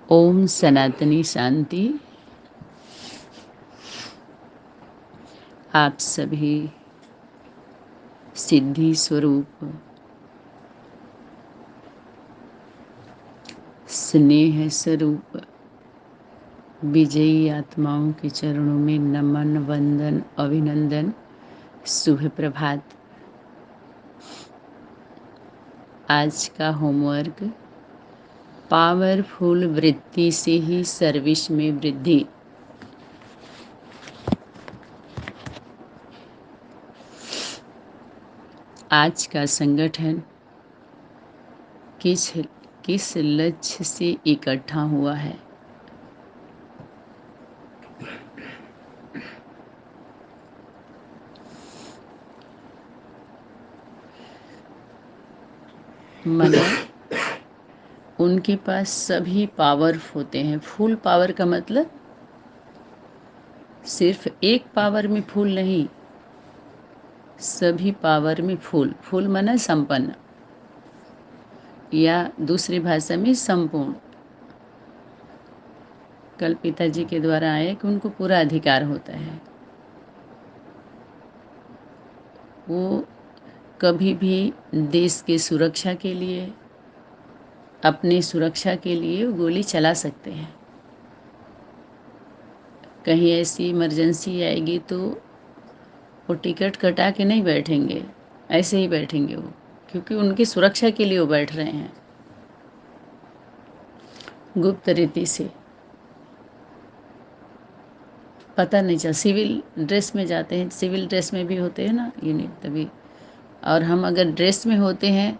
ओम सनातनी शांति। आप सभी सिद्धि स्वरूप स्नेह स्वरूप विजयी आत्माओं के चरणों में नमन, वंदन, अभिनंदन, शुभ प्रभात। आज का होमवर्क, पावरफुल वृत्ति से ही सर्विस में वृद्धि। आज का संगठन किस किस लक्ष्य से इकट्ठा हुआ है? मतलब उनके पास सभी पावर होते हैं। फुल पावर का मतलब सिर्फ एक पावर में फुल नहीं, सभी पावर में फुल। फुल माना संपन्न, या दूसरी भाषा में संपूर्ण। कल पिताजी के द्वारा आए कि उनको पूरा अधिकार होता है। वो कभी भी देश की सुरक्षा के लिए, अपनी सुरक्षा के लिए गोली चला सकते हैं। कहीं ऐसी इमरजेंसी आएगी तो वो टिकट कटा के नहीं बैठेंगे, ऐसे ही बैठेंगे वो, क्योंकि उनकी सुरक्षा के लिए वो बैठ रहे हैं। गुप्त रीति से पता नहीं चला। सिविल ड्रेस में जाते हैं, सिविल ड्रेस में भी होते हैं ना यूनिट, तभी। और हम अगर ड्रेस में होते हैं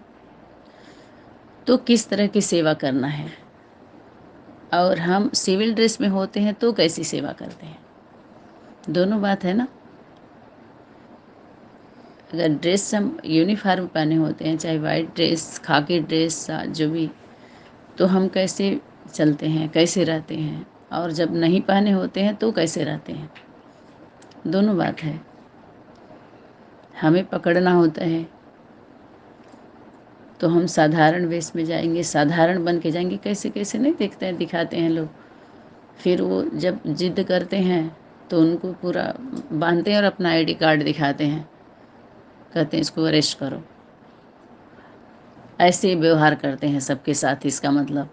तो किस तरह की सेवा करना है, और हम सिविल ड्रेस में होते हैं तो कैसी सेवा करते हैं, दोनों बात है ना। अगर ड्रेस हम यूनिफॉर्म पहने होते हैं, चाहे वाइट ड्रेस, खाकी ड्रेस, जो भी, तो हम कैसे चलते हैं, कैसे रहते हैं, और जब नहीं पहने होते हैं तो कैसे रहते हैं, दोनों बात है। हमें पकड़ना होता है तो हम साधारण वेश में जाएंगे, साधारण बन के जाएंगे। कैसे कैसे नहीं देखते हैं, दिखाते हैं लोग। फिर वो जब जिद करते हैं तो उनको पूरा बांधते हैं और अपना आईडी कार्ड दिखाते हैं, कहते हैं इसको अरेस्ट करो। ऐसे व्यवहार करते हैं सबके साथ। इसका मतलब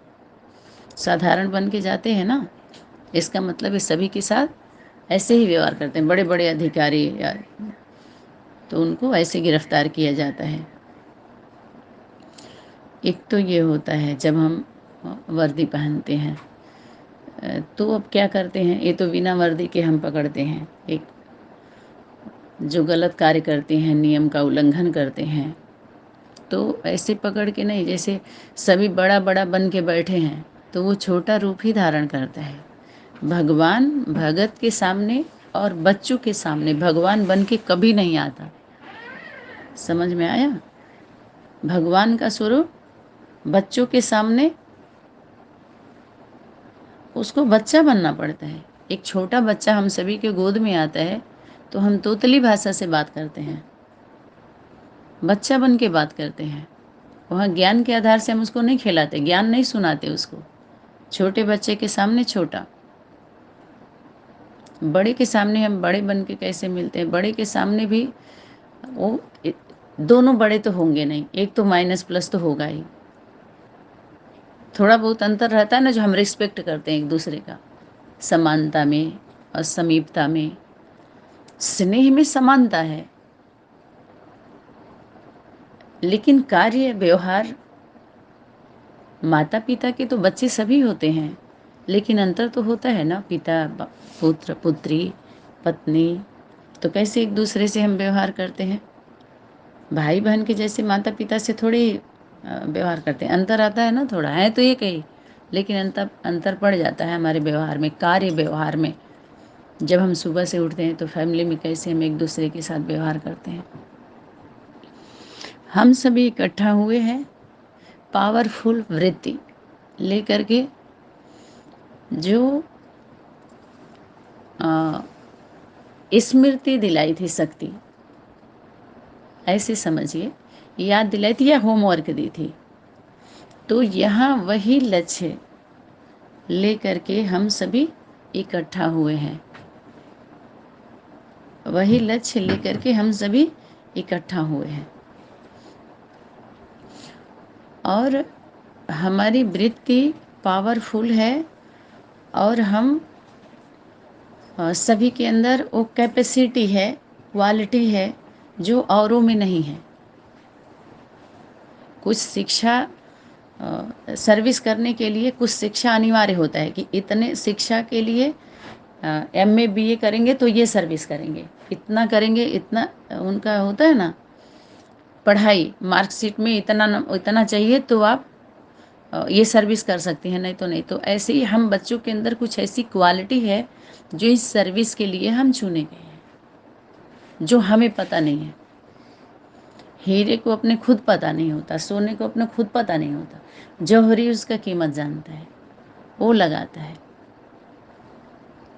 साधारण बन के जाते हैं ना, इसका मतलब ये सभी के साथ ऐसे ही व्यवहार करते हैं। बड़े बड़े अधिकारी या तो उनको ऐसे गिरफ्तार किया जाता है। एक तो ये होता है जब हम वर्दी पहनते हैं, तो अब क्या करते हैं, ये तो बिना वर्दी के हम पकड़ते हैं। एक जो गलत कार्य करते हैं, नियम का उल्लंघन करते हैं, तो ऐसे पकड़ के नहीं, जैसे सभी बड़ा बड़ा बन के बैठे हैं तो वो छोटा रूप ही धारण करता है। भगवान भगत के सामने और बच्चों के सामने भगवान बन के कभी नहीं आता। समझ में आया? भगवान का स्वरूप बच्चों के सामने उसको बच्चा बनना पड़ता है। एक छोटा बच्चा हम सभी के गोद में आता है तो हम तोतली भाषा से बात करते हैं, बच्चा बन के बात करते हैं। वहाँ ज्ञान के आधार से हम उसको नहीं खिलाते, ज्ञान नहीं सुनाते उसको। छोटे बच्चे के सामने छोटा, बड़े के सामने हम बड़े बन के कैसे मिलते हैं। बड़े के सामने भी वो दोनों बड़े तो होंगे नहीं, एक तो माइनस प्लस तो होगा ही। थोड़ा बहुत अंतर रहता है ना, जो हम रिस्पेक्ट करते हैं एक दूसरे का, समानता में और समीपता में, स्नेह में समानता है। लेकिन कार्य व्यवहार, माता पिता के तो बच्चे सभी होते हैं, लेकिन अंतर तो होता है ना। पिता, पुत्र, पुत्री, पत्नी, तो कैसे एक दूसरे से हम व्यवहार करते हैं। भाई बहन के जैसे माता पिता से थोड़ी व्यवहार करते हैं। अंतर आता है ना थोड़ा, है तो एक ही, लेकिन अंतर पड़ जाता है हमारे व्यवहार में, कार्य व्यवहार में। जब हम सुबह से उठते हैं तो फैमिली में कैसे हम एक दूसरे के साथ व्यवहार करते हैं। हम सभी इकट्ठा हुए हैं पावरफुल वृत्ति लेकर के, जो स्मृति दिलाई थी, शक्ति ऐसे समझिए, याद दिलाई थी या होमवर्क दी थी। तो यहाँ वही लक्ष्य लेकर के हम सभी इकट्ठा हुए हैं। वही लक्ष्य लेकर के हम सभी इकट्ठा हुए हैं और हमारी वृत्ति पावरफुल है और हम सभी के अंदर वो कैपेसिटी है, क्वालिटी है जो औरों में नहीं है। कुछ शिक्षा सर्विस करने के लिए कुछ शिक्षा अनिवार्य होता है कि इतने शिक्षा के लिए MA BA करेंगे तो ये सर्विस करेंगे, इतना करेंगे, इतना उनका होता है ना पढ़ाई, मार्कशीट में इतना चाहिए तो आप ये सर्विस कर सकती हैं, नहीं तो नहीं। तो ऐसे ही हम बच्चों के अंदर कुछ ऐसी क्वालिटी है जो इस सर्विस के लिए हम चुने गए हैं, जो हमें पता नहीं है। हीरे को अपने खुद पता नहीं होता, सोने को अपने खुद पता नहीं होता, जौहरी उसका कीमत जानता है, वो लगाता है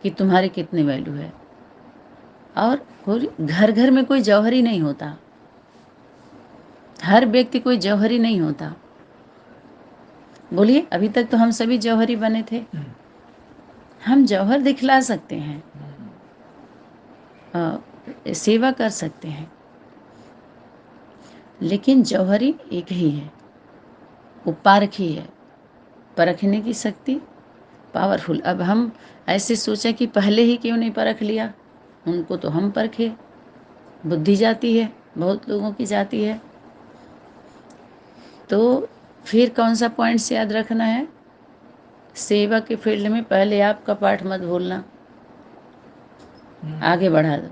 कि तुम्हारी कितनी वैल्यू है। और घर घर में कोई जौहरी नहीं होता, हर व्यक्ति कोई जौहरी नहीं होता। बोलिए, अभी तक तो हम सभी जौहरी बने थे, हम जौहर दिखला सकते हैं, सेवा कर सकते हैं, लेकिन जौहरी एक ही है, वो पारखी है, परखने की शक्ति पावरफुल। अब हम ऐसे सोचा कि पहले ही क्यों नहीं परख लिया, उनको तो हम परखे। बुद्धि जाती है, बहुत लोगों की जाती है। तो फिर कौन सा पॉइंट्स याद रखना है? सेवा के फील्ड में पहले आपका पाठ मत भूलना, आगे बढ़ा दो।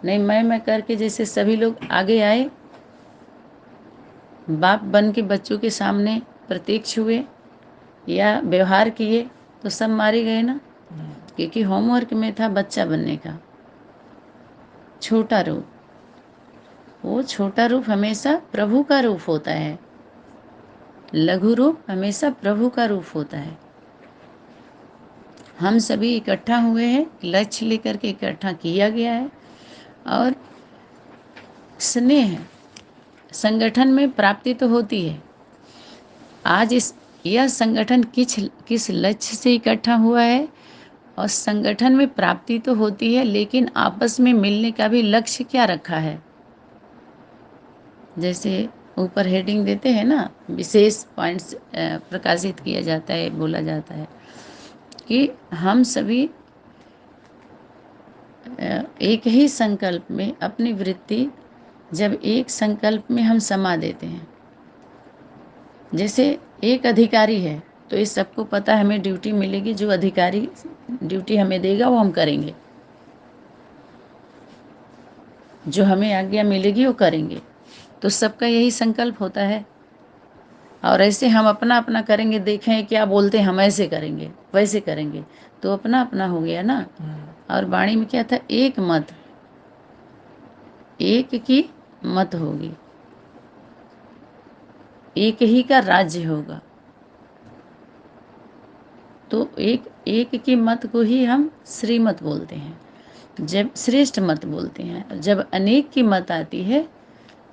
नहीं मैं करके जैसे सभी लोग आगे आए, बाप बन के बच्चों के सामने प्रत्यक्ष हुए या व्यवहार किए, तो सब मारे गए ना, क्योंकि होमवर्क में था बच्चा बनने का छोटा रूप। वो छोटा रूप हमेशा प्रभु का रूप होता है, लघु रूप हमेशा प्रभु का रूप होता है। हम सभी इकट्ठा हुए हैं, लक्ष्य लेकर के इकट्ठा किया गया है। और स्नेह संगठन में प्राप्ति तो होती है। आज यह संगठन किस लक्ष्य से इकट्ठा हुआ है, और संगठन में प्राप्ति तो होती है, लेकिन आपस में मिलने का भी लक्ष्य क्या रखा है। जैसे ऊपर हेडिंग देते हैं ना, विशेष पॉइंट्स प्रकाशित किया जाता है, बोला जाता है कि हम सभी एक ही संकल्प में अपनी वृत्ति, जब एक संकल्प में हम समा देते हैं, जैसे एक अधिकारी है तो इस सबको पता है हमें ड्यूटी मिलेगी, जो अधिकारी ड्यूटी हमें देगा वो हम करेंगे, जो हमें आज्ञा मिलेगी वो करेंगे। तो सबका यही संकल्प होता है। और ऐसे हम अपना अपना करेंगे, देखें क्या बोलते हैं, हम ऐसे करेंगे वैसे करेंगे, तो अपना अपना हो गया ना। और वाणी में क्या था? एक मत, एक की मत होगी, एक ही का राज्य होगा। तो एक की मत को ही हम श्रीमत बोलते हैं, जब श्रेष्ठ मत बोलते हैं। जब अनेक की मत आती है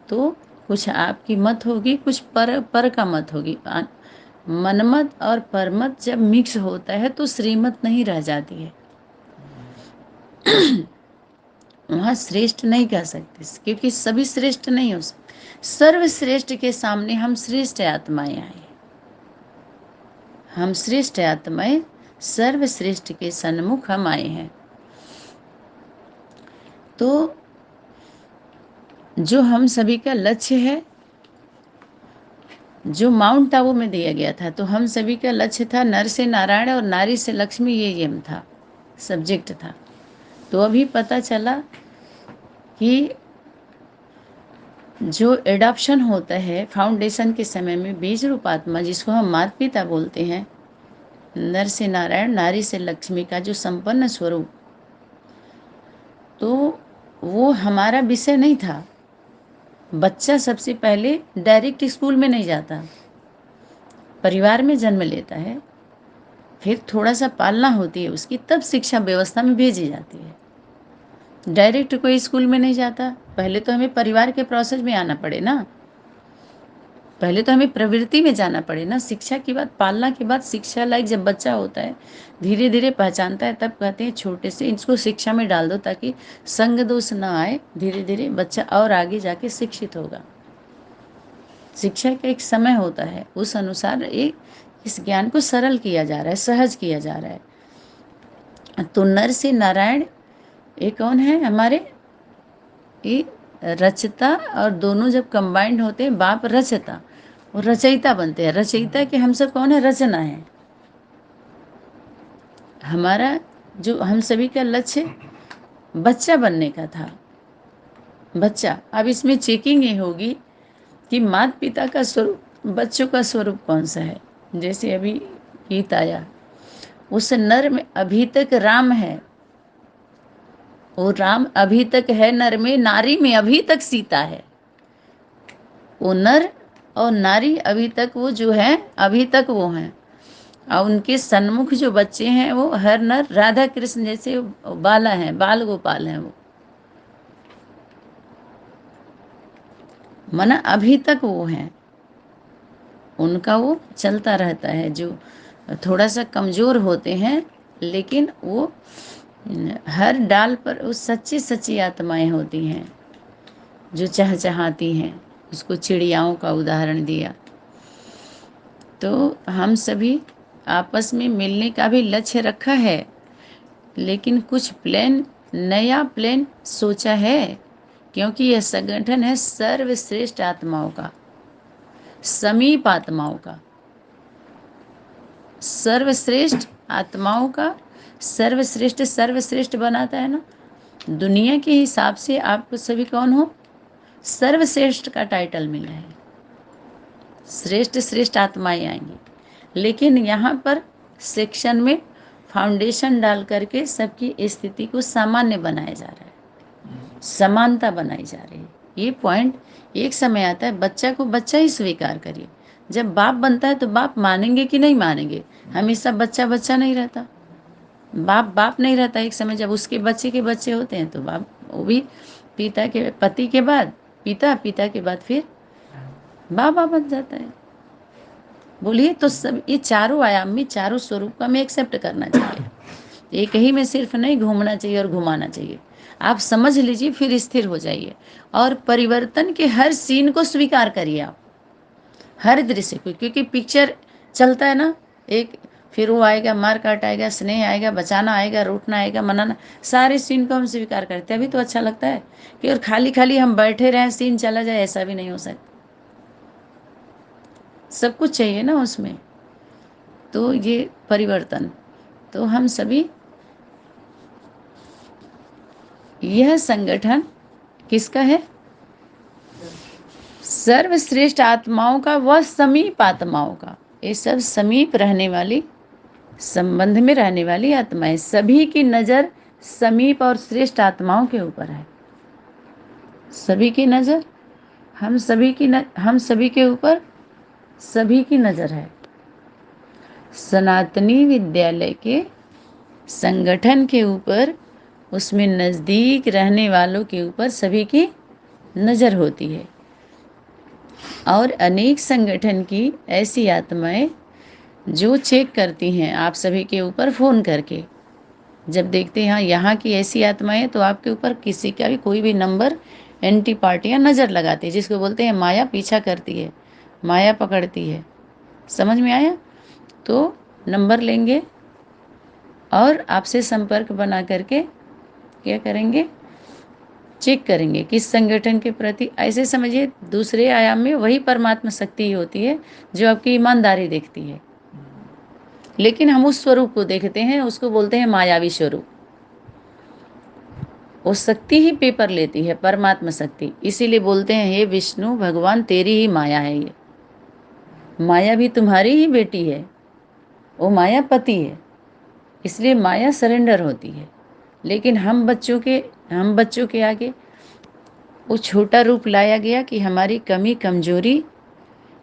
तो कुछ आपकी मत होगी, कुछ पर का मत होगी। मनमत और परमत जब मिक्स होता है तो श्रीमत नहीं रह जाती है। वहाँ श्रेष्ठ नहीं कह सकते, क्योंकि सभी श्रेष्ठ नहीं हो सकते। सर्वश्रेष्ठ के सामने हम श्रेष्ठ आत्माएं आए, हम श्रेष्ठ आत्माएं सर्वश्रेष्ठ के सन्मुख हम आए हैं। तो जो हम सभी का लक्ष्य है, जो माउंट आबू में दिया गया था, तो हम सभी का लक्ष्य था नर से नारायण और नारी से लक्ष्मी, ये एम था, सब्जेक्ट था। तो अभी पता चला कि जो एडॉप्शन होता है फाउंडेशन के समय में, बीज रूप आत्मा जिसको हम माता पिता बोलते हैं, नर से नारायण नारी से लक्ष्मी का जो संपन्न स्वरूप, तो वो हमारा विषय नहीं था। बच्चा सबसे पहले डायरेक्ट स्कूल में नहीं जाता, परिवार में जन्म लेता है, फिर थोड़ा सा पालना होती है उसकी, तब शिक्षा व्यवस्था में भेजी जाती है। डायरेक्ट कोई स्कूल में नहीं जाता, पहले तो हमें परिवार के प्रोसेस में आना पड़े ना। पहले तो हमें प्रवृत्ति में जाना पड़े ना, शिक्षा की बात, पालना के बाद शिक्षा लायक जब बच्चा होता है, धीरे धीरे पहचानता है, तब कहते हैं छोटे से इसको शिक्षा में डाल दो ताकि संग दोष ना आए, धीरे धीरे बच्चा और आगे जाके शिक्षित होगा। शिक्षा का एक समय होता है, उस अनुसार इस ज्ञान को सरल किया जा रहा है, सहज किया जा रहा है। तो नर से नारायण ये कौन है हमारे, ये रचता, और दोनों जब कंबाइंड होते हैं बाप रचता, वो रचयिता बनते हैं। रचयिता के हम सब कौन है, रचना है। हमारा जो हम सभी का लक्ष्य बच्चा बनने का था, बच्चा। अब इसमें चेकिंग ये होगी कि माता पिता का स्वरूप, बच्चों का स्वरूप कौन सा है। जैसे अभी गीत आया, उस नर में अभी तक राम है, वो राम अभी तक है नर में, नारी में अभी तक सीता है। वो नर और नारी अभी तक वो जो है, अभी तक वो हैं। और उनके सन्मुख जो बच्चे हैं वो हर नर राधा कृष्ण जैसे बाला हैं, बाल गोपाल हैं। वो मना अभी तक वो हैं, उनका वो चलता रहता है। जो थोड़ा सा कमज़ोर होते हैं, लेकिन वो हर डाल पर वो सच्ची सच्ची आत्माएं होती हैं जो चहचहाती हैं। उसको चिड़ियाओं का उदाहरण दिया। तो हम सभी आपस में मिलने का भी लक्ष्य रखा है, लेकिन कुछ प्लान, नया प्लान सोचा है, क्योंकि यह संगठन है सर्वश्रेष्ठ आत्माओं का, समीप आत्माओं का, सर्वश्रेष्ठ आत्माओं का। सर्वश्रेष्ठ सर्वश्रेष्ठ बनाता है ना, दुनिया के हिसाब से आप सभी कौन हो, सर्वश्रेष्ठ का टाइटल मिला है। श्रेष्ठ श्रेष्ठ आत्माएं आएंगी, लेकिन यहाँ पर सेक्शन में फाउंडेशन डाल करके सबकी स्थिति को सामान्य बनाया जा रहा है, समानता बनाई जा रही है। ये पॉइंट एक समय आता है, बच्चा को बच्चा ही स्वीकार करिए। जब बाप बनता है तो बाप मानेंगे कि नहीं मानेंगे। हमेशा बच्चा बच्चा नहीं रहता, बाप बाप नहीं रहता। एक समय जब उसके बच्चे के बच्चे होते हैं तो बाप, वो भी पिता के, पति के बाद पिता, पिता के बाद फिर बाबा बन जाता है। बोलिए, तो सब ये चारों आयाम में, चारों स्वरूप का हमें एक्सेप्ट करना चाहिए। एक ही में सिर्फ नहीं घूमना चाहिए और घुमाना चाहिए। आप समझ लीजिए, फिर स्थिर हो जाइए और परिवर्तन के हर सीन को स्वीकार करिए आप, हर दृश्य को। क्योंकि पिक्चर चलता है ना, एक फिर वो आएगा, मार काट आएगा, स्नेह आएगा, बचाना आएगा, रूठना आएगा, मनाना, सारे सीन को हम स्वीकार करते हैं। अभी तो अच्छा लगता है कि और खाली खाली हम बैठे रहें, सीन चला जाए, ऐसा भी नहीं हो सकता। सब कुछ चाहिए ना उसमें। तो ये परिवर्तन, तो हम सभी, यह संगठन किसका है, सर्वश्रेष्ठ आत्माओं का व समीप आत्माओं का। ये सब समीप रहने वाली, संबंध में रहने वाली आत्माएं। सभी की नज़र समीप और श्रेष्ठ आत्माओं के ऊपर है। सभी की नज़र, हम सभी के ऊपर सभी की नज़र है। सनातनी विद्यालय के संगठन के ऊपर, उसमें नज़दीक रहने वालों के ऊपर सभी की नज़र होती है। और अनेक संगठन की ऐसी आत्माएं जो चेक करती हैं आप सभी के ऊपर फ़ोन करके। जब देखते हैं यहाँ की ऐसी आत्माएं, तो आपके ऊपर किसी का भी कोई भी नंबर, एंटी पार्टियाँ नज़र लगाती है, जिसको बोलते हैं माया पीछा करती है, माया पकड़ती है। समझ में आया? तो नंबर लेंगे और आपसे संपर्क बना करके क्या करेंगे, चेक करेंगे किस संगठन के प्रति। ऐसे समझिए, दूसरे आयाम में वही परमात्मा शक्ति होती है जो आपकी ईमानदारी देखती है, लेकिन हम उस स्वरूप को देखते हैं, उसको बोलते हैं मायावी स्वरूप। वो शक्ति ही पेपर लेती है, परमात्मा शक्ति। इसीलिए बोलते हैं, हे विष्णु भगवान, तेरी ही माया है ये, माया भी तुम्हारी ही बेटी है, वो माया पति है। इसलिए माया सरेंडर होती है। लेकिन हम बच्चों के आगे वो छोटा रूप लाया गया कि हमारी कमी कमजोरी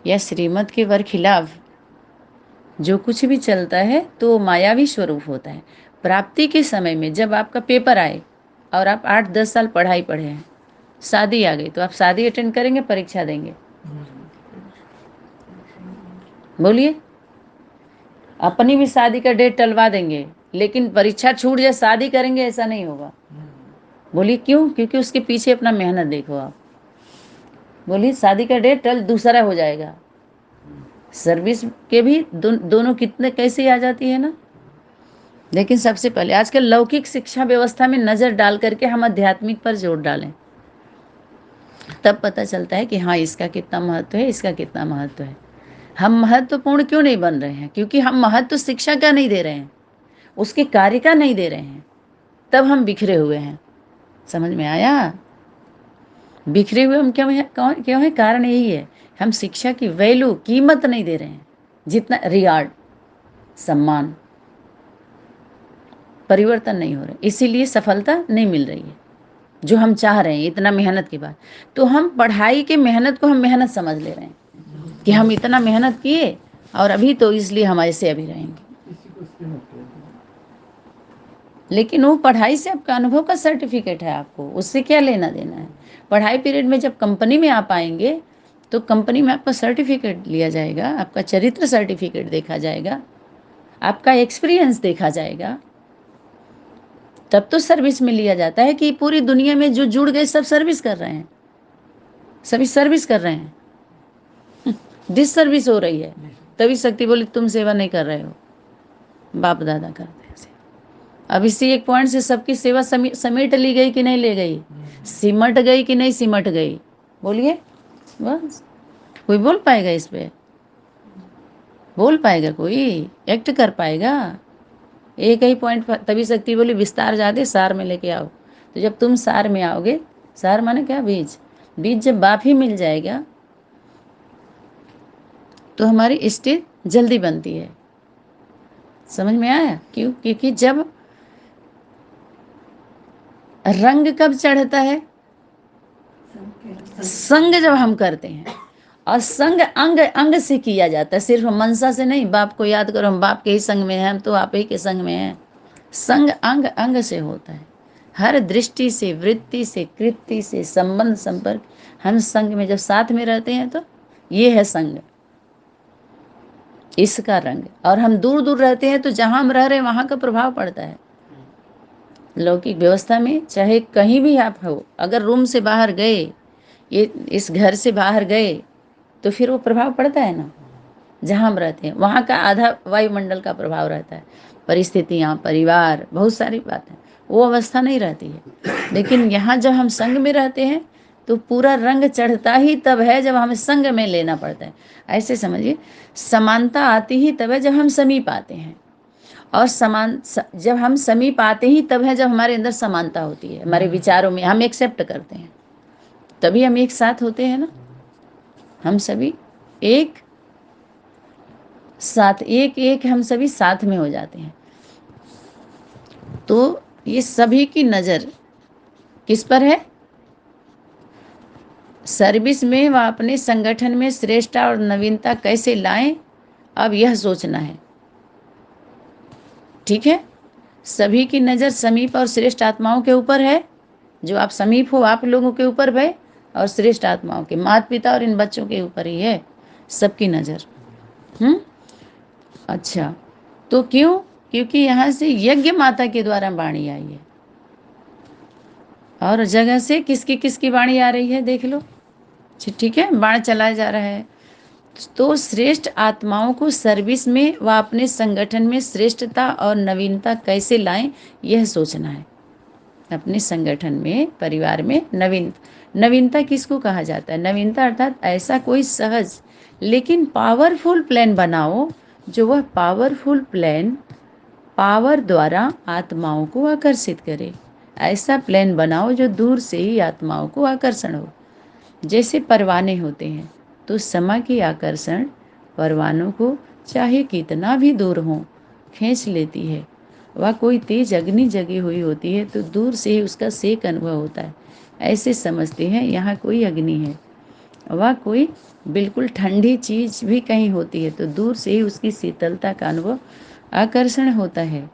या श्रीमत के खिलाफ जो कुछ भी चलता है तो मायावी स्वरूप होता है। प्राप्ति के समय में जब आपका पेपर आए और आप 8-10 साल पढ़े हैं, शादी आ गई, तो आप शादी अटेंड करेंगे, परीक्षा देंगे? बोलिए। अपनी भी शादी का डेट टलवा देंगे, लेकिन परीक्षा छूट जाए शादी करेंगे ऐसा नहीं होगा। बोलिए क्यों? क्योंकि उसके पीछे अपना मेहनत देखो आप। बोलिए शादी का डेट टल दूसरा हो जाएगा। सर्विस के भी दोनों कितने कैसे आ जाती है ना। लेकिन सबसे पहले आजकल लौकिक शिक्षा व्यवस्था में नजर डाल करके हम आध्यात्मिक पर जोर डालें, तब पता चलता है कि हाँ इसका कितना महत्व है, इसका कितना महत्व है। हम महत्वपूर्ण क्यों नहीं बन रहे हैं? क्योंकि हम महत्व शिक्षा का नहीं दे रहे हैं, उसके कार्य का नहीं दे रहे हैं, तब हम बिखरे हुए हैं। समझ में आया? बिखरे हुए हम क्यों हैं? क्यों है? कारण यही है, हम शिक्षा की वैल्यू, कीमत नहीं दे रहे हैं, जितना रिगार्ड, सम्मान, परिवर्तन नहीं हो रहे, इसीलिए सफलता नहीं मिल रही है जो हम चाह रहे हैं इतना मेहनत के बाद। तो हम पढ़ाई के मेहनत को हम मेहनत समझ ले रहे हैं कि हम इतना मेहनत किए और अभी तो इसलिए हम ऐसे अभी रहेंगे। लेकिन वो पढ़ाई से आपका अनुभव का सर्टिफिकेट है, आपको उससे क्या लेना देना है। पढ़ाई पीरियड में जब कंपनी में आप आएंगे तो कंपनी में आपका सर्टिफिकेट लिया जाएगा, आपका चरित्र सर्टिफिकेट देखा जाएगा, आपका एक्सपीरियंस देखा जाएगा, तब तो सर्विस में लिया जाता है कि पूरी दुनिया में जो जुड़ गए सब सर्विस कर रहे हैं, सभी सर्विस कर रहे हैं, डिस सर्विस हो रही है। तभी शक्ति बोली तुम सेवा नहीं कर रहे हो, बाप दादा करते हैं। अब इसी एक पॉइंट से सबकी सेवा समेट ली गई कि नहीं ले गई, सिमट गई कि नहीं सिमट गई? बोलिए। बस कोई बोल पाएगा इस पे? बोल पाएगा कोई? एक्ट कर पाएगा? एक ही पॉइंट पर तभी शक्ति बोली विस्तार ज्यादा सार में लेके आओ। तो जब तुम सार में आओगे, सार माने क्या? बीज। बीज जब बाप ही मिल जाएगा तो हमारी स्टेज जल्दी बनती है। समझ में आया? क्यों? क्योंकि जब रंग कब चढ़ता है? संग जब हम करते हैं, और संग अंग अंग से किया जाता है, सिर्फ मनसा से नहीं। बाप को याद करो, हम बाप के ही संग में हैं, हम तो आप ही के संग में हैं। संग अंग अंग से होता है, हर दृष्टि से, वृत्ति से, कृति से, संबंध संपर्क, हम संग में जब साथ में रहते हैं तो ये है संग, इसका रंग। और हम दूर दूर रहते हैं तो जहां हम रह रहे हैं वहां का प्रभाव पड़ता है। लौकिक व्यवस्था में चाहे कहीं भी आप हो, अगर रूम से बाहर गए, ये इस घर से बाहर गए, तो फिर वो प्रभाव पड़ता है ना। जहाँ हम रहते हैं वहाँ का आधा वायुमंडल का प्रभाव रहता है, परिस्थितियाँ, परिवार, बहुत सारी बातें, वो अवस्था नहीं रहती है। लेकिन यहाँ जब हम संग में रहते हैं तो पूरा रंग चढ़ता ही तब है जब हमें संग में लेना पड़ता है। ऐसे समझिए, समानता आती ही तब है जब हम समीप आते हैं, और जब हम समीप आते ही तब है जब हमारे अंदर समानता होती है, हमारे विचारों में हम एक्सेप्ट करते हैं, तभी हम एक साथ होते हैं ना। हम सभी एक साथ, एक एक हम सभी साथ में हो जाते हैं। तो ये सभी की नज़र किस पर है? सर्विस में व अपने संगठन में श्रेष्ठता और नवीनता कैसे लाएं, अब यह सोचना है। ठीक है, सभी की नज़र समीप और श्रेष्ठ आत्माओं के ऊपर है। जो आप समीप हो आप लोगों के ऊपर है, और श्रेष्ठ आत्माओं के, माता पिता और इन बच्चों के ऊपर ही है सबकी नज़र। अच्छा, तो क्यों? क्योंकि यहाँ से यज्ञ माता के द्वारा वाणी आई है, और जगह से किसकी किसकी वाणी आ रही है देख लो। ठीक है, बाण चलाया जा रहा है। तो श्रेष्ठ आत्माओं को सर्विस में व अपने संगठन में श्रेष्ठता और नवीनता कैसे लाएं, यह सोचना है। अपने संगठन में, परिवार में नवीनता किसको कहा जाता है? नवीनता अर्थात ऐसा कोई सहज लेकिन पावरफुल प्लान बनाओ, जो वह पावरफुल प्लान पावर द्वारा आत्माओं को आकर्षित करे। ऐसा प्लान बनाओ जो दूर से ही आत्माओं को आकर्षण हो। जैसे परवाने होते हैं तो समय की आकर्षण परवानों को चाहे कितना भी दूर हो खींच लेती है। वह कोई तेज अग्नि जगी हुई होती है तो दूर से ही उसका सेक अनुभव होता है। ऐसे समझते हैं यहाँ कोई अग्नि है। वह कोई बिल्कुल ठंडी चीज भी कहीं होती है तो दूर से ही उसकी शीतलता का अनुभव, आकर्षण होता है।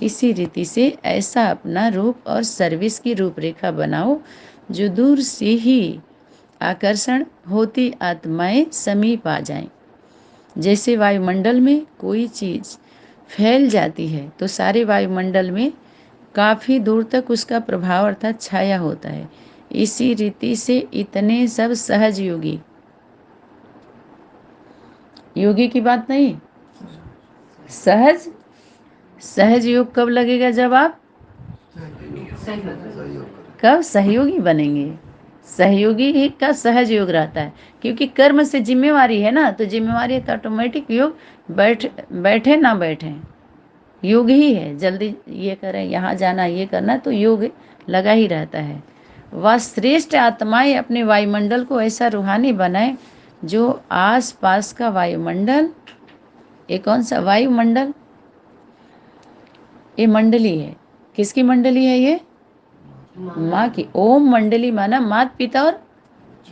इसी रीति से ऐसा अपना रूप और सर्विस की रूपरेखा बनाओ जो दूर से ही आकर्षण होती आत्माएं समीप आ जाएं। जैसे वायुमंडल में कोई चीज़ फैल जाती है तो सारे वायुमंडल में काफ़ी दूर तक उसका प्रभाव अर्थात छाया होता है। इसी रीति से इतने सब सहज योगी, योगी की बात नहीं, सहज सहज योग कब लगेगा? जब आप कब सहयोगी बनेंगे। सहयोगी ही का सहज योग रहता है, क्योंकि कर्म से जिम्मेवारी है ना, तो जिम्मेवारी है तो ऑटोमेटिक योग बैठे ना बैठे योग ही है। जल्दी ये करें, यहाँ जाना, ये करना, तो योग लगा ही रहता है। वह श्रेष्ठ आत्माएं अपने वायुमंडल को ऐसा रूहानी बनाए जो आस पास का वायुमंडल, ये कौन सा वायुमंडल? ये मंडली है। किसकी मंडली है ये? माँ की। ओम मंडली माना माता पिता और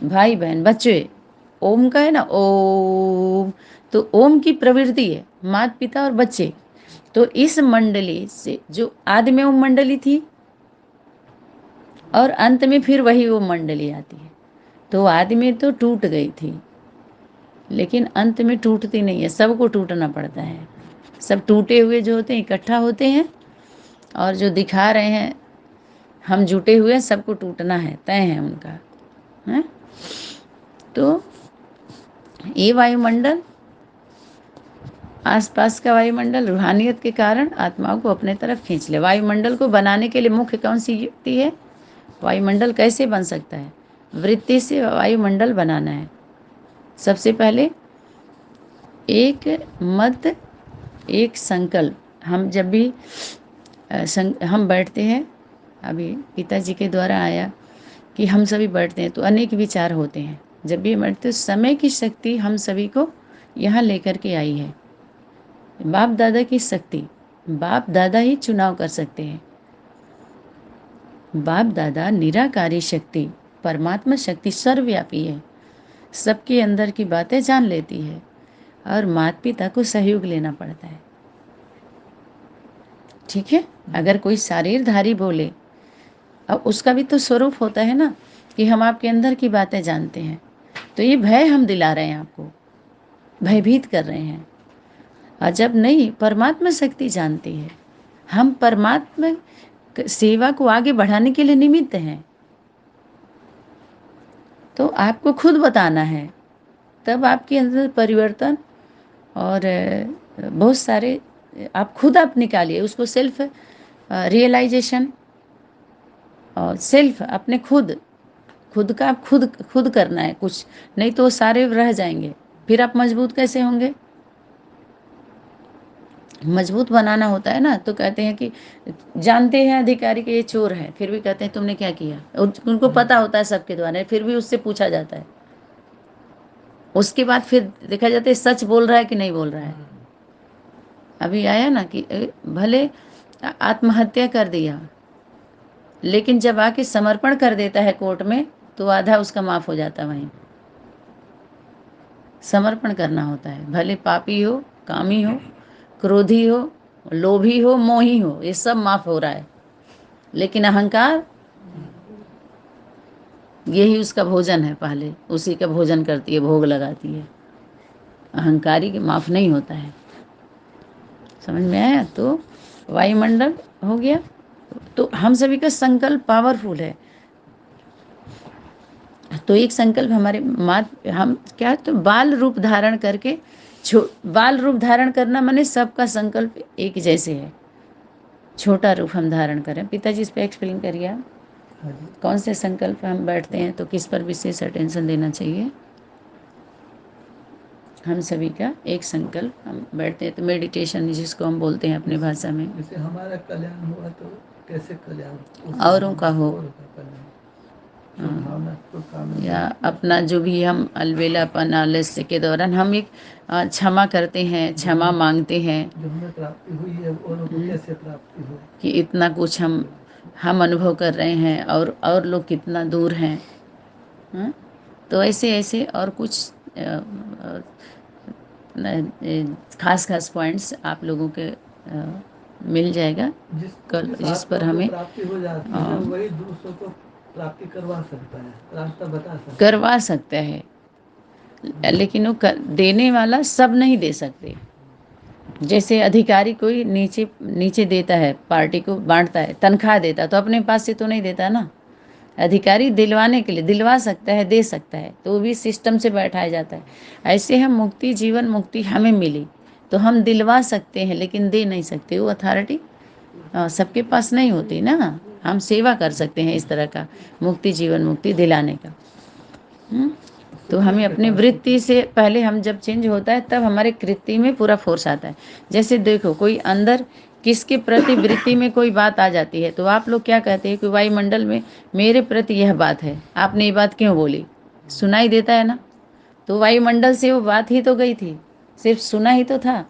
भाई बहन बच्चे। ओम का है ना, ओम, तो ओम की प्रवृत्ति है माता पिता और बच्चे। तो इस मंडली से जो आदि में ओम मंडली थी और अंत में फिर वही ओम मंडली आती है। तो आदि में तो टूट गई थी, लेकिन अंत में टूटती नहीं है, सबको टूटना पड़ता है। सब टूटे हुए जो होते हैं इकट्ठा होते हैं, और जो दिखा रहे हैं हम जुटे हुए हैं, सबको टूटना है, तय है उनका, है? तो ये वायुमंडल, आसपास का वायुमंडल रूहानियत के कारण आत्माओं को अपने तरफ खींच ले। वायुमंडल को बनाने के लिए मुख्य कौन सी युक्ति है? वायुमंडल कैसे बन सकता है? वृत्ति से वायुमंडल बनाना है। सबसे पहले एक मत, एक संकल्प। हम जब भी हम बैठते हैं, अभी पिताजी के द्वारा आया कि हम सभी बैठते हैं तो अनेक विचार होते हैं। जब भी बैठते हैं, समय की शक्ति हम सभी को यहाँ लेकर के आई है। बाप दादा की शक्ति, बाप दादा ही चुनाव कर सकते हैं। बाप दादा निराकारी शक्ति, परमात्मा शक्ति सर्वव्यापी है, सबके अंदर की बातें जान लेती है, और माता पिता को सहयोग लेना पड़ता है। ठीक है? अगर कोई शरीरधारी बोले, अब उसका भी तो स्वरूप होता है ना, कि हम आपके अंदर की बातें जानते हैं, तो ये भय हम दिला रहे हैं आपको, भयभीत कर रहे हैं। और जब नहीं, परमात्मा शक्ति जानती है, हम परमात्मा सेवा को आगे बढ़ाने के लिए निमित्त हैं। तो आपको खुद बताना है, तब आपके अंदर परिवर्तन और बहुत सारे आप खुद आप निकालिए उसको, सेल्फ रियलाइजेशन और सेल्फ अपने खुद का आप खुद करना है कुछ, नहीं तो सारे रह जाएंगे। फिर आप मजबूत कैसे होंगे? मजबूत बनाना होता है ना, तो कहते हैं कि जानते हैं अधिकारी कि ये चोर है, फिर भी कहते हैं तुमने क्या किया। उनको पता होता है सबके द्वारा, फिर भी उससे पूछा जाता है। उसके बाद फिर देखा जाता है सच बोल रहा है कि नहीं बोल रहा है। अभी आया ना कि भले आत्महत्या कर दिया, लेकिन जब आके समर्पण कर देता है कोर्ट में, तो आधा उसका माफ हो जाता है। वहीं समर्पण करना होता है, भले पापी हो, कामी हो, क्रोधी हो, लोभी हो, मोही हो, ये सब माफ हो रहा है। लेकिन अहंकार, यही उसका भोजन है, पहले उसी का भोजन करती है, भोग लगाती है। अहंकारी के माफ नहीं होता है। समझ में आया? तो वायुमंडल हो गया। तो हम सभी का संकल्प पावरफुल है। तो एक संकल्प हमारे हम क्या, तो बाल रूप धारण करके, बाल रूप धारण करना माने सबका संकल्प एक जैसे है। छोटा रूप हम धारण करें। पिताजी इस पर एक्सप्लेन करिए आप, कौन से संकल्प हम बैठते हैं तो किस पर विशेष अटेंशन देना चाहिए? हम सभी का एक संकल्प, हम बैठते हैं तो मेडिटेशन जिसको हम बोलते हैं अपनी भाषा में। जैसे हमारा कल्याण हुआ तो कैसे कल्याण औरों का हो, भावना या अपना जो भी हम अलबेलापन आलस्य के दौरान हम एक क्षमा करते हैं, क्षमा मांगते हैं, जो हमें प्राप्ति हुई है औरों को कैसे प्राप्ति हो, कि इतना कुछ हम अनुभव कर रहे हैं और लोग कितना दूर हैं। तो ऐसे ऐसे और कुछ खास खास पॉइंट्स आप लोगों के मिल जाएगा कल, जिस पर हमें प्राप्ति हो जाती है, वही दूसरों को प्राप्ति करवा सकता है, रास्ता बता सकता है। करवा सकता है। लेकिन वो देने वाला सब नहीं दे सकते। जैसे अधिकारी कोई नीचे नीचे देता है, पार्टी को बांटता है, तनख्वाह देता है, तो अपने पास से तो नहीं देता ना। अधिकारी दिलवाने के लिए दिलवा सकता है, दे सकता है, तो वो भी सिस्टम से बैठाया जाता है। ऐसे हम मुक्ति, जीवन मुक्ति हमें मिली तो हम दिलवा सकते हैं लेकिन दे नहीं सकते। वो अथॉरिटी सबके पास नहीं होती ना। हम सेवा कर सकते हैं इस तरह का, मुक्ति जीवन मुक्ति दिलाने का। तो हमें अपनी वृत्ति से पहले, हम जब चेंज होता है तब हमारे कृति में पूरा फोर्स आता है। जैसे देखो, कोई अंदर किसके प्रति वृत्ति में कोई बात आ जाती है तो आप लोग क्या कहते हैं कि वायुमंडल में मेरे प्रति यह बात है, आपने ये बात क्यों बोली, सुनाई देता है ना। तो वायुमंडल से वो बात ही तो गई थी, सिर्फ सुना ही तो था।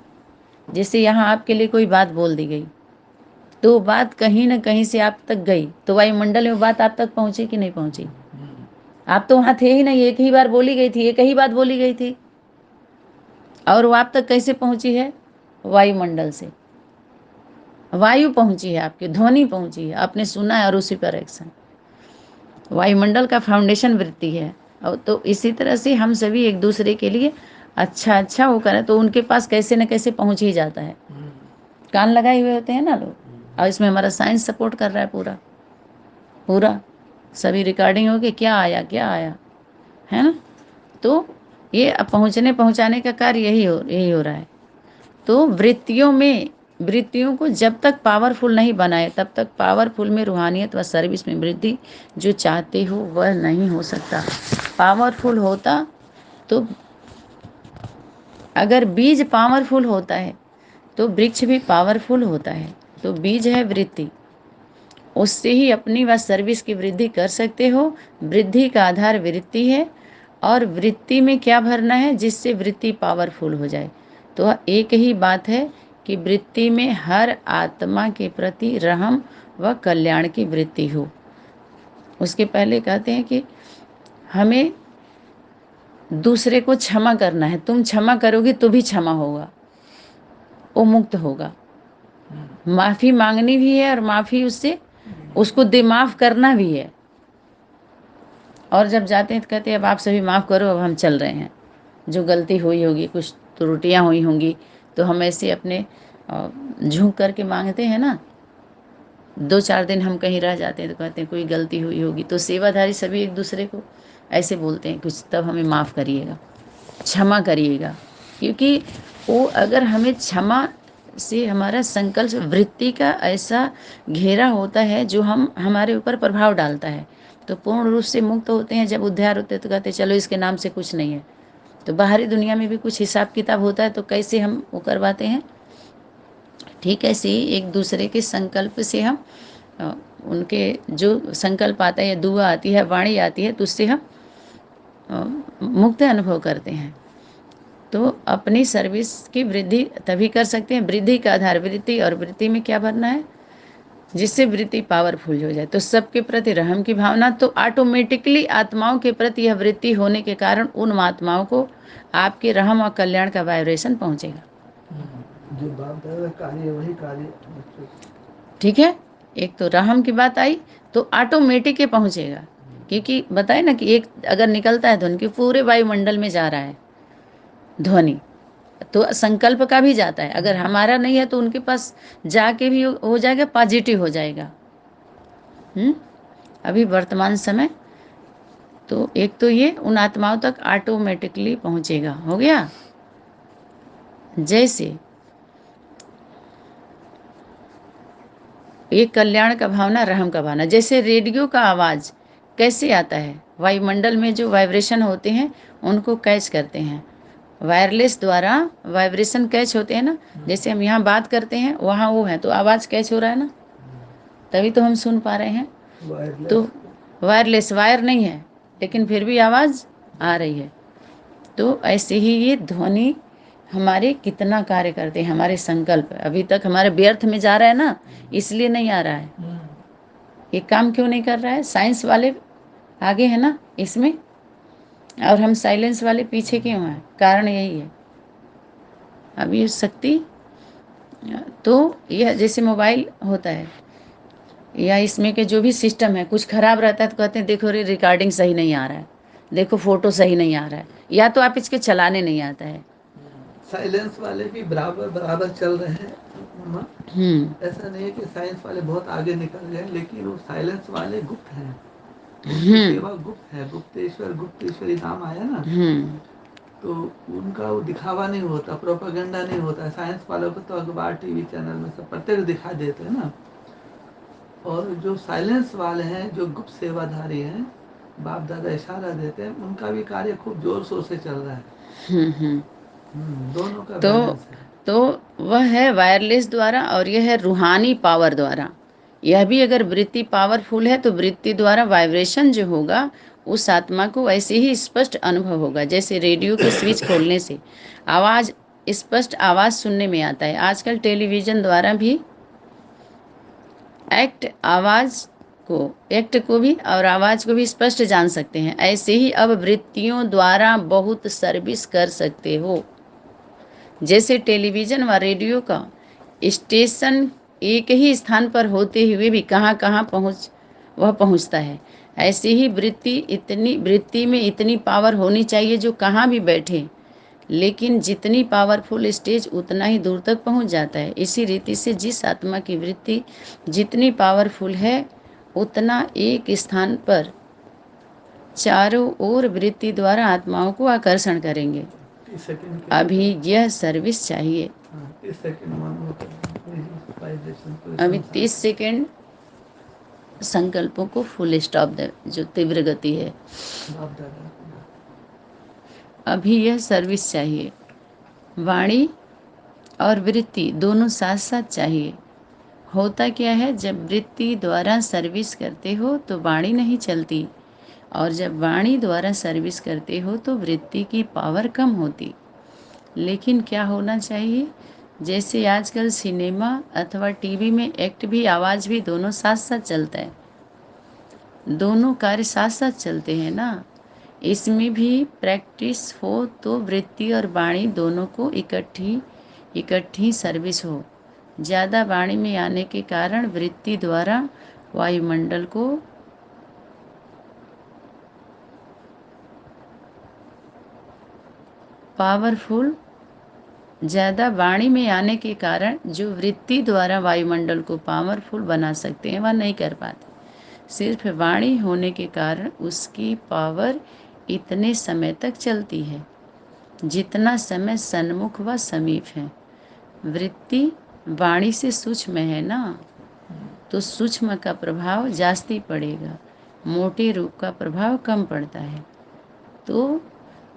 जैसे यहाँ आपके लिए कोई बात बोल दी गई तो बात कहीं ना कहीं से आप तक गई, तो वायुमंडल में बात आप तक पहुंची कि नहीं पहुंची। आप तो वहां थे ही नहीं, एक ही बार बोली गई थी, एक ही बात बोली गई थी, और वो आप तक कैसे पहुंची है, वायुमंडल से। वायु पहुंची है, आपकी ध्वनि पहुंची है, आपने सुना है और उसी पर एक्शन। वायुमंडल का फाउंडेशन वृत्ति है। और तो इसी तरह से हम सभी एक दूसरे के लिए अच्छा अच्छा वो करें तो उनके पास कैसे न कैसे पहुंच ही जाता है। कान लगाए हुए होते हैं ना लोग, और इसमें हमारा साइंस सपोर्ट कर रहा है पूरा पूरा, सभी रिकॉर्डिंग होगी, क्या आया क्या आया, है ना। तो ये पहुंचाने का कार्य यही हो रहा है। तो वृत्तियों को जब तक पावरफुल नहीं बनाए तब तक पावरफुल में रूहानियत व सर्विस में वृद्धि जो चाहते हो वह नहीं हो सकता। पावरफुल होता तो, अगर बीज पावरफुल होता है तो वृक्ष भी पावरफुल होता है। तो बीज है वृत्ति, उससे ही अपनी व सर्विस की वृद्धि कर सकते हो। वृद्धि का आधार वृत्ति है, और वृत्ति में क्या भरना है जिससे वृत्ति पावरफुल हो जाए। तो एक ही बात है कि वृत्ति में हर आत्मा के प्रति रहम व कल्याण की वृत्ति हो। उसके पहले कहते हैं कि हमें दूसरे को क्षमा करना है, तुम क्षमा करोगे तो भी क्षमा होगा, वो मुक्त होगा। माफ़ी मांगनी भी है और माफ़ी उसको माफ़ करना भी है। और जब जाते हैं तो कहते हैं अब आप सभी माफ़ करो, अब हम चल रहे हैं। जो गलती हुई होगी, कुछ त्रुटियां हुई होंगी, तो हम ऐसे अपने झुक करके मांगते हैं ना। 2-4 दिन हम कहीं रह जाते हैं तो कहते हैं कोई गलती हुई होगी, तो सेवाधारी सभी एक दूसरे को ऐसे बोलते हैं कुछ, तब हमें माफ़ करिएगा, क्षमा करिएगा। क्योंकि वो अगर हमें क्षमा से हमारा संकल्प वृत्ति का ऐसा घेरा होता है जो हमारे ऊपर प्रभाव डालता है, तो पूर्ण रूप से मुक्त होते हैं। जब उद्धार होते हैं तो कहते हैं चलो इसके नाम से कुछ नहीं है। तो बाहरी दुनिया में भी कुछ हिसाब किताब होता है, तो कैसे हम वो करवाते हैं। ठीक ऐसे ही एक दूसरे के संकल्प से हम उनके जो संकल्प आता है या दुआ आती है, वाणी आती है, तो उससे हम मुक्त अनुभव करते हैं। तो अपनी सर्विस की वृद्धि तभी कर सकते हैं, वृद्धि का आधार वृत्ति, और वृत्ति में क्या भरना है जिससे वृत्ति पावरफुल हो जाए। तो सबके प्रति रहम की भावना, तो ऑटोमेटिकली आत्माओं के प्रति यह वृत्ति होने के कारण उन आत्माओं को आपके रहम और कल्याण का वाइब्रेशन पहुंचेगा। जो बात कार्य वही कार्य। ठीक है, एक तो रहम की बात आई तो ऑटोमेटिक पहुंचेगा। क्योंकि बताए ना कि एक अगर निकलता है ध्वनि, की पूरे वायुमंडल में जा रहा है ध्वनि, तो संकल्प का भी जाता है। अगर हमारा नहीं है तो उनके पास जाके भी हो जाएगा, पॉजिटिव हो जाएगा। अभी वर्तमान समय तो एक तो ये उन आत्माओं तक ऑटोमेटिकली पहुंचेगा, हो गया। जैसे एक कल्याण का भावना, रहम का भावना, जैसे रेडियो का आवाज़ कैसे आता है, वायुमंडल में जो वाइब्रेशन होते हैं उनको कैच करते हैं, वायरलेस द्वारा वाइब्रेशन कैच होते हैं ना। जैसे हम यहाँ बात करते हैं वहाँ वो है तो आवाज़ कैच हो रहा है ना, तभी तो हम सुन पा रहे हैं। तो वायरलेस, वायर नहीं है लेकिन फिर भी आवाज़ आ रही है। तो ऐसे ही ये ध्वनि हमारे कितना कार्य करते हैं, हमारे संकल्प अभी तक हमारे व्यर्थ में जा रहा है ना, इसलिए नहीं आ रहा है। ये काम क्यों नहीं कर रहा है, साइंस वाले आगे है ना इसमें, और हम साइलेंस वाले पीछे क्यों हैं, कारण यही है। अब ये शक्ति, तो यह जैसे मोबाइल होता है या इसमें के जो भी सिस्टम है, कुछ खराब रहता है तो कहते हैं देखो रे रिकॉर्डिंग सही नहीं आ रहा है, देखो फोटो सही नहीं आ रहा है, या तो आप इसके चलाने नहीं आता है। साइलेंस वाले भी बराबर बराबर चल रहे हैं मम्मा। ऐसा नहीं है कि साइंस वाले बहुत आगे निकल गए, लेकिन वो साइलेंस वाले गुप्त हैं, उनकी सेवा गुप्त है। गुप्तेश्वरी नाम आया ना, तो उनका वो दिखावा नहीं होता, प्रोपेगेंडा नहीं होता। साइंस वालों को तो अखबार टीवी चैनल में सब प्रत्यक्ष दिखा देते हैं ना। और जो साइलेंस वाले हैं, जो गुप्त सेवाधारी हैं, बाप दादा इशारा देते हैं, उनका भी कार्य खूब जोर शोर से चल रहा है। दोनों का बैलेंस है। तो वह है वायरलेस द्वारा, और यह है रूहानी पावर द्वारा। यह भी अगर वृत्ति पावरफुल है तो वृत्ति द्वारा वाइब्रेशन जो होगा उस आत्मा को ऐसे ही स्पष्ट अनुभव होगा, जैसे रेडियो के स्विच खोलने से आवाज़, स्पष्ट आवाज़ सुनने में आता है। आजकल टेलीविज़न द्वारा भी एक्ट को भी और आवाज़ को भी स्पष्ट जान सकते हैं। ऐसे ही अब वृत्तियों द्वारा बहुत सर्विस कर सकते हो। जैसे टेलीविज़न व रेडियो का स्टेशन एक ही स्थान पर होते हुए भी कहाँ कहाँ पहुँचता है, ऐसे ही वृत्ति में इतनी पावर होनी चाहिए जो कहाँ भी बैठे, लेकिन जितनी पावरफुल स्टेज उतना ही दूर तक पहुँच जाता है। इसी रीति से जिस आत्मा की वृत्ति जितनी पावरफुल है उतना एक स्थान पर चारों ओर वृत्ति द्वारा आत्माओं को आकर्षण करेंगे। अभी यह सर्विस चाहिए। अभी 30 सेकेंड संकल्पों को फुल स्टॉप दे, जो तीव्र गति है। अभी यह सर्विस चाहिए। वाणी और वृत्ति दोनों साथ साथ चाहिए। होता क्या है, जब वृत्ति द्वारा सर्विस करते हो तो वाणी नहीं चलती, और जब वाणी द्वारा सर्विस करते हो तो वृत्ति की पावर कम होती। लेकिन क्या होना चाहिए, जैसे आजकल सिनेमा अथवा टीवी में एक्ट भी आवाज़ भी दोनों साथ साथ चलता है, दोनों कार्य साथ साथ चलते हैं ना। इसमें भी प्रैक्टिस हो तो वृत्ति और वाणी दोनों को इकट्ठी सर्विस हो। ज़्यादा वाणी में आने के कारण वृत्ति द्वारा वायुमंडल को पावरफुल, ज़्यादा वाणी में आने के कारण जो वृत्ति द्वारा वायुमंडल को पावरफुल बना सकते हैं वह नहीं कर पाते। सिर्फ वाणी होने के कारण उसकी पावर इतने समय तक चलती है जितना समय सन्मुख व समीप है। वृत्ति वाणी से सूक्ष्म है ना, तो सूक्ष्म का प्रभाव जास्ती पड़ेगा, मोटे रूप का प्रभाव कम पड़ता है। तो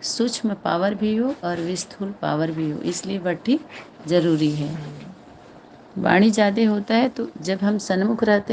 सूक्ष्म पावर भी हो और विस्थूल पावर भी हो, इसलिए वट्ठी जरूरी है। वाणी ज़्यादा होता है तो जब हम सन्मुख रहते